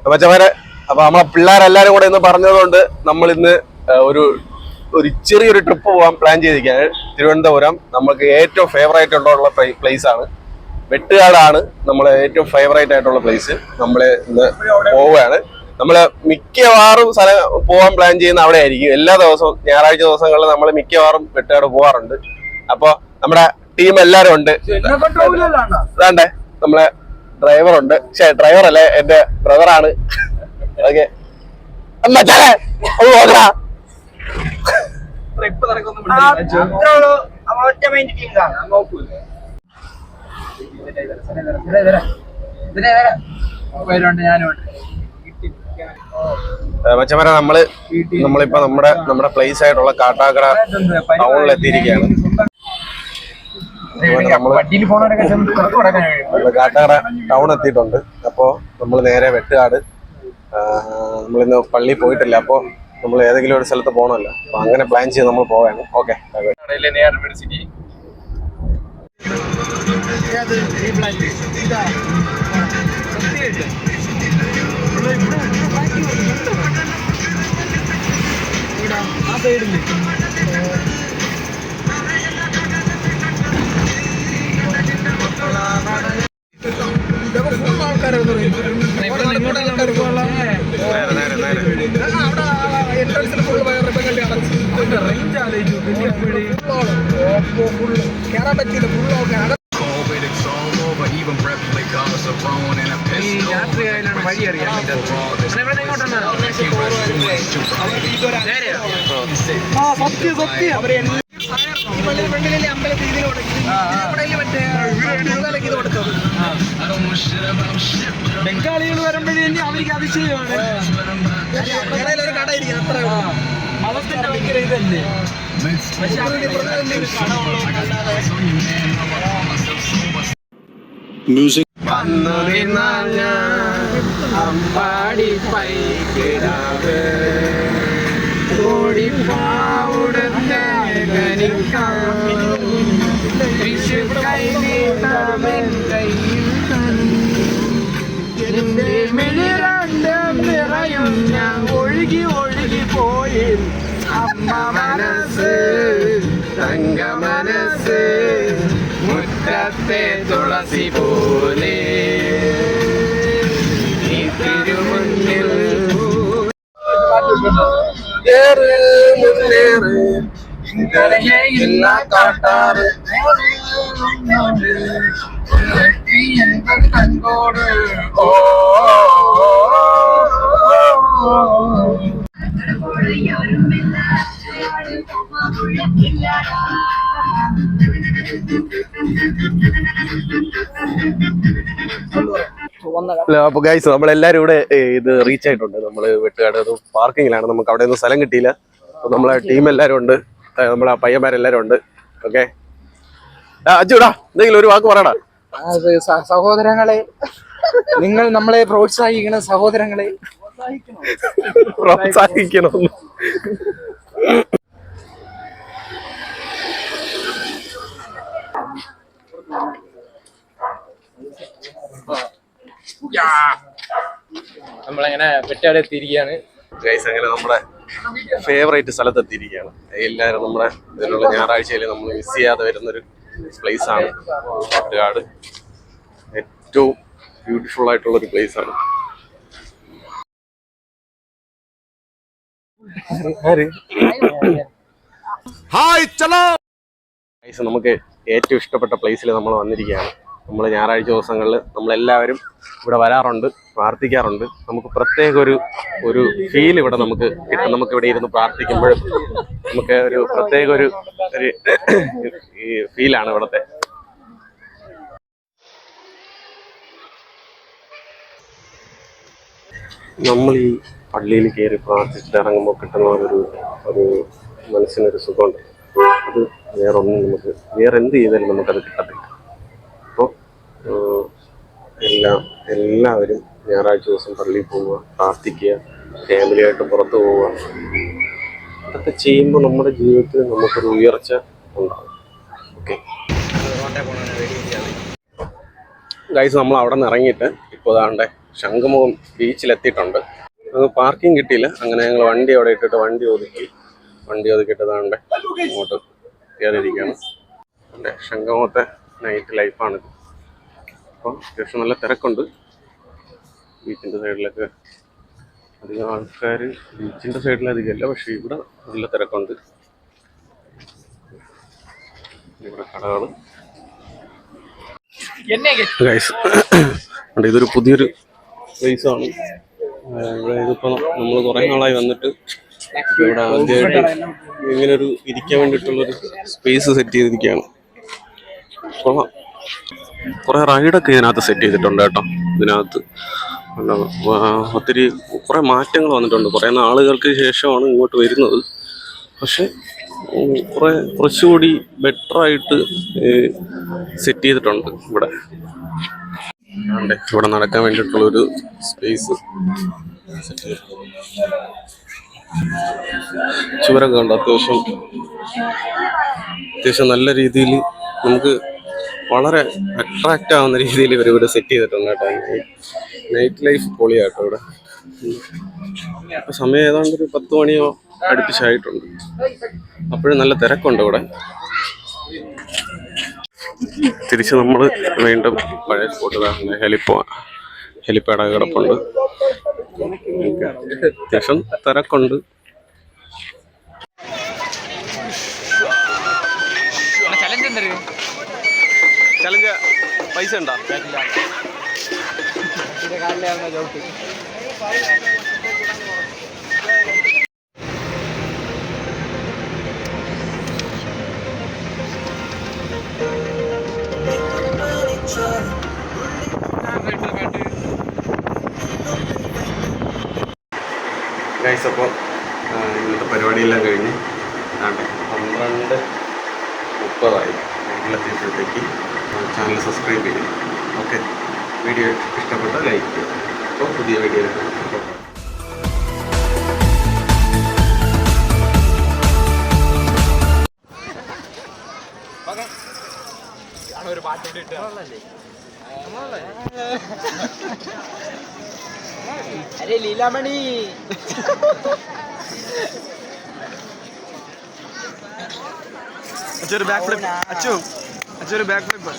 മച്ചമാരെ അപ്പൊ നമ്മളെ പിള്ളേരെല്ലാരും കൂടെ ഇന്ന് പറഞ്ഞതുകൊണ്ട് നമ്മൾ ഇന്ന് ഒരു ചെറിയൊരു ട്രിപ്പ് പോകാൻ പ്ലാൻ ചെയ്തിരിക്കുകയാണ്. തിരുവനന്തപുരം നമുക്ക് ഏറ്റവും ഫേവറേറ്റ് ആയിട്ടുള്ള പ്ലേസ് ആണ്. വെട്ടുകാടാണ് നമ്മളെ ഏറ്റവും ഫേവറേറ്റ് ആയിട്ടുള്ള പ്ലേസ്. നമ്മള് ഇന്ന് പോവുകയാണ്. നമ്മള് മിക്കവാറും സ്ഥലം പോകാൻ പ്ലാൻ ചെയ്യുന്ന അവിടെ ആയിരിക്കും. എല്ലാ ദിവസവും ഞായറാഴ്ച ദിവസങ്ങളിൽ നമ്മൾ മിക്കവാറും വെട്ടുകാട് പോകാറുണ്ട്. അപ്പൊ നമ്മുടെ ടീം എല്ലാരും ഉണ്ട്. അതാണ്ടേ നമ്മളെ ഡ്രൈവറുണ്ട്. ഡ്രൈവർ അല്ലേ, എന്റെ ബ്രദറാണ്. ഓക്കെ മച്ചമാരെ നമ്മളിപ്പോ നമ്മുടെ പ്ലേസ് ആയിട്ടുള്ള കാട്ടാക്കട ടൗണിൽ എത്തിയിരിക്കുകയാണ്. കാട്ടാക്കട ടൗൺ എത്തിയിട്ടുണ്ട്. അപ്പോ നമ്മൾ നേരെ വെട്ടുകാട്, നമ്മളിന്ന് പള്ളി പോയിട്ടില്ല. അപ്പോ നമ്മൾ ഏതെങ്കിലും ഒരു സ്ഥലത്ത് പോകണമല്ലോ. അപ്പൊ അങ്ങനെ പ്ലാൻ ചെയ്ത് നമ്മൾ പോവാണ്. ഓക്കെ ബംഗാളികൾ വരുമ്പോഴേ അവർക്ക് അതിശയമാണ്. കട ഇരിക്കും അത്ര മതത്തിന്റെ ഭയങ്കര ഇതല്ലേ. ഞാൻ ഒഴുകി ഒഴുകി പോയി അമ്മ മനസ്സ് തങ്ക മനസ്സ് മുറ്റത്തെ തുളസി പോലെ തിരുമുന്നിൽ കാട്ടാറ് കണ്ടോട് ഓ അപ്പൊ ഗൈസ് നമ്മളെല്ലാരും ഇവിടെ ഇത് റീച്ച് ആയിട്ടുണ്ട്. നമ്മള് വെട്ടുകാട് പാർക്കിങ്ങിലാണ്. നമുക്ക് അവിടെ ഒന്നും സ്ഥലം കിട്ടിയില്ല. അപ്പൊ നമ്മളെ ടീം എല്ലാരും ഉണ്ട്, നമ്മളെ പയ്യന്മാരെല്ലാരും ഉണ്ട്. ഓക്കെ അജുടാ, എന്തെങ്കിലും ഒരു വാക്ക് പറയടാ. സഹോദരങ്ങളെ, നിങ്ങൾ നമ്മളെ പ്രോത്സാഹിക്കണം. സഹോദരങ്ങളെ പ്രോത്സാഹിക്കണം. നമ്മളങ്ങനെ വെട്ടാട് എത്തിയിരിക്കുകയാണ്. ഗൈസ് അങ്ങനെ നമ്മുടെ ഫേവറേറ്റ് സ്ഥലത്ത് എത്തിയിരിക്കുകയാണ്. എല്ലാവരും നമ്മുടെ ഇതിലുള്ള ഞായറാഴ്ചയിൽ നമ്മൾ മിസ് ചെയ്യാതെ വരുന്നൊരു പ്ലേസ് ആണ് വെട്ടുകാട്. ഏറ്റവും ബ്യൂട്ടിഫുൾ ആയിട്ടുള്ളൊരു പ്ലേസ് ആണ്. നമുക്ക് ഏറ്റവും ഇഷ്ടപ്പെട്ട പ്ലേസിൽ നമ്മൾ വന്നിരിക്കുകയാണ്. നമ്മൾ ഞായറാഴ്ച ദിവസങ്ങളിൽ നമ്മളെല്ലാവരും ഇവിടെ വരാറുണ്ട്, പ്രാർത്ഥിക്കാറുണ്ട്. നമുക്ക് പ്രത്യേക ഒരു ഫീൽ ഇവിടെ നമുക്ക് കിട്ടും. നമുക്ക് ഇവിടെ ഇരുന്ന് പ്രാർത്ഥിക്കുമ്പോഴും നമുക്ക് ഒരു പ്രത്യേക ഒരു ഫീലാണ് ഇവിടുത്തെ. നമ്മൾ ഈ പള്ളിയിൽ കയറി പ്രാർത്ഥിച്ചിട്ട് ഇറങ്ങുമ്പോൾ കിട്ടുന്ന ഒരു മനസ്സിനൊരു സുഖമുണ്ട്. അത് വേറെ എന്ത് ചെയ്താലും നമുക്കത് കിട്ടത്തില്ല. അപ്പോൾ എല്ലാവരും ഞായറാഴ്ച ദിവസം പള്ളിയിൽ പോവുക, പ്രാർത്ഥിക്കുക, ഫാമിലിയായിട്ട് പുറത്ത് പോവുക. ഇതൊക്കെ ചെയ്യുമ്പോൾ നമ്മുടെ ജീവിതത്തിൽ നമുക്കൊരു ഉയർച്ച ഉണ്ടാകും. ഓക്കെ ഗൈസ്, നമ്മൾ അവിടെ നിന്ന് ഇറങ്ങിയിട്ട് ഇപ്പോൾ ദാണ്ടെ ശംഖുമുഖം ബീച്ചിലെത്തിയിട്ടുണ്ട്. അത് പാർക്കിംഗ് കിട്ടിയില്ല. അങ്ങനെ ഞങ്ങൾ വണ്ടി അവിടെ ഇട്ടിട്ട് വണ്ടി ഒതുക്കിയിട്ട് ദാണ്ടെ ഇങ്ങോട്ട് കയറിയിരിക്കുകയാണ്. എൻ്റെ ശംഖുമുഖത്തെ നൈറ്റ് ലൈഫാണിത്. അപ്പോൾ അത്യാവശ്യം നല്ല തിരക്കുണ്ട്. ബീച്ചിൻ്റെ സൈഡിലൊക്കെ അധികം ആൾക്കാർ ബീച്ചിൻ്റെ സൈഡിലധികമല്ല, പക്ഷേ ഇവിടെ നല്ല തിരക്കുണ്ട്. ഇവിടെ കടകൾ ഗൈസ്. ഇതൊരു പുതിയൊരു പ്ലേസാണ്. ഇവിടെ ഇതിപ്പോൾ നമ്മൾ കുറേ നാളായി വന്നിട്ട് ഇവിടെ ആദ്യമായിട്ട് ഇങ്ങനൊരു ഇരിക്കാൻ വേണ്ടിയിട്ടുള്ളൊരു സ്പേസ് സെറ്റ് ചെയ്തിരിക്കുകയാണ്. കൊള്ളാം. കുറേ റൈഡൊക്കെ ഇതിനകത്ത് സെറ്റ് ചെയ്തിട്ടുണ്ട് കേട്ടോ. ഇതിനകത്ത് ഒത്തിരി കുറേ മാറ്റങ്ങൾ വന്നിട്ടുണ്ട്. കുറേ നാളുകൾക്ക് ശേഷമാണ് ഇങ്ങോട്ട് വരുന്നത്. പക്ഷെ കുറച്ചുകൂടി ബെറ്ററായിട്ട് സെറ്റ് ചെയ്തിട്ടുണ്ട് ഇവിടെ. ഇവിടെ നടക്കാൻ വേണ്ടിയിട്ടുള്ളൊരു സ്പേസ് സെറ്റ് ചെയ്തിട്ടുണ്ട്. ചുവരൊക്കെ ഉണ്ട്. അത്യാവശ്യം നല്ല രീതിയിൽ നമുക്ക് വളരെ അട്രാക്റ്റ് ആവുന്ന രീതിയിൽ ഇവരിവിടെ സെറ്റ് ചെയ്തിട്ടുണ്ട് കേട്ടോ. നൈറ്റ് ലൈഫ് പൊളിയാട്ടോ ഇവിടെ. ഇപ്പം സമയം ഏതാണ്ട് ഒരു 10 മണിയോ അടുപ്പിച്ചായിട്ടുണ്ട്. അപ്പോഴും നല്ല തിരക്കുണ്ട് ഇവിടെ. തിരിച്ച് നമ്മൾ വീണ്ടും പഴയ സ്പോട്ട് ഹെലിപ്പാഡ് കിടപ്പുണ്ട്. അത്യാവശ്യം തിരക്കുണ്ട്. ചലഞ്ച് പൈസ ഉണ്ടോ? ഗൈസ്, അപ്പോൾ ഇന്നത്തെ പരിപാടിയെല്ലാം കഴിഞ്ഞ് 12:30 വീട്ടിലെത്തിയപ്പോഴത്തേക്ക് ചാനൽ സബ്സ്ക്രൈബ് ചെയ്യും. ഓക്കെ, വീഡിയോ ഇഷ്ടപ്പെട്ടാൽ ലൈക്ക് ചെയ്യുക. അപ്പോൾ പുതിയ വീഡിയോ ഒരു പാട്ട് അരെ ലീലാമണി അച്ഛൊരു ബാക്ക് ഫ്ലിപ്പ്. അച്ഛൊരു ബാക്ക് ഫ്ലിപ്പ്.